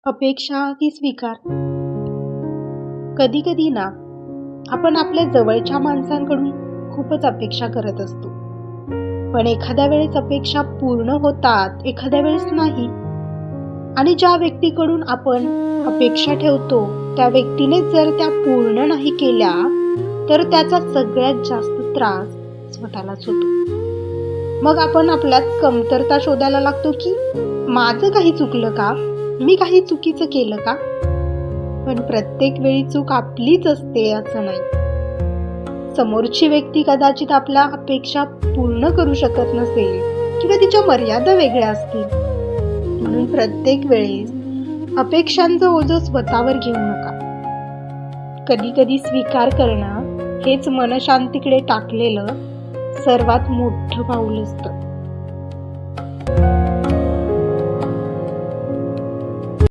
अपेक्षा की स्वीकार. कधी कधी ना आपण आपल्या जवळच्या माणसांकडून खूपच अपेक्षा करत असतो, पण एखाद्या वेळेस अपेक्षा पूर्ण होतात, एखाद्या वेळेस नाही. आणि ज्या व्यक्तीकडून आपण अपेक्षा ठेवतो त्या व्यक्तीने जर त्या पूर्ण नाही केल्या तर त्याचा सगळ्यात जास्त त्रास स्वतःलाच होतो. मग आपण आपल्यात कमतरता शोधायला लागतो की माझं काही चुकलं का, मी काही चुकीचं केलं का. पण प्रत्येक वेळी चूक आपलीच असते असं नाही. समोरची व्यक्ती कदाचित आपल्या अपेक्षा पूर्ण करू शकत नसेल किंवा तिच्या मर्यादा वेगळ्या असतील. म्हणून प्रत्येक वेळेस अपेक्षांचं ओझं स्वतःवर घेऊ नका. कधी कधी स्वीकार करणं हेच मनशांतीकडे टाकलेलं सर्वात मोठं पाऊल असतं.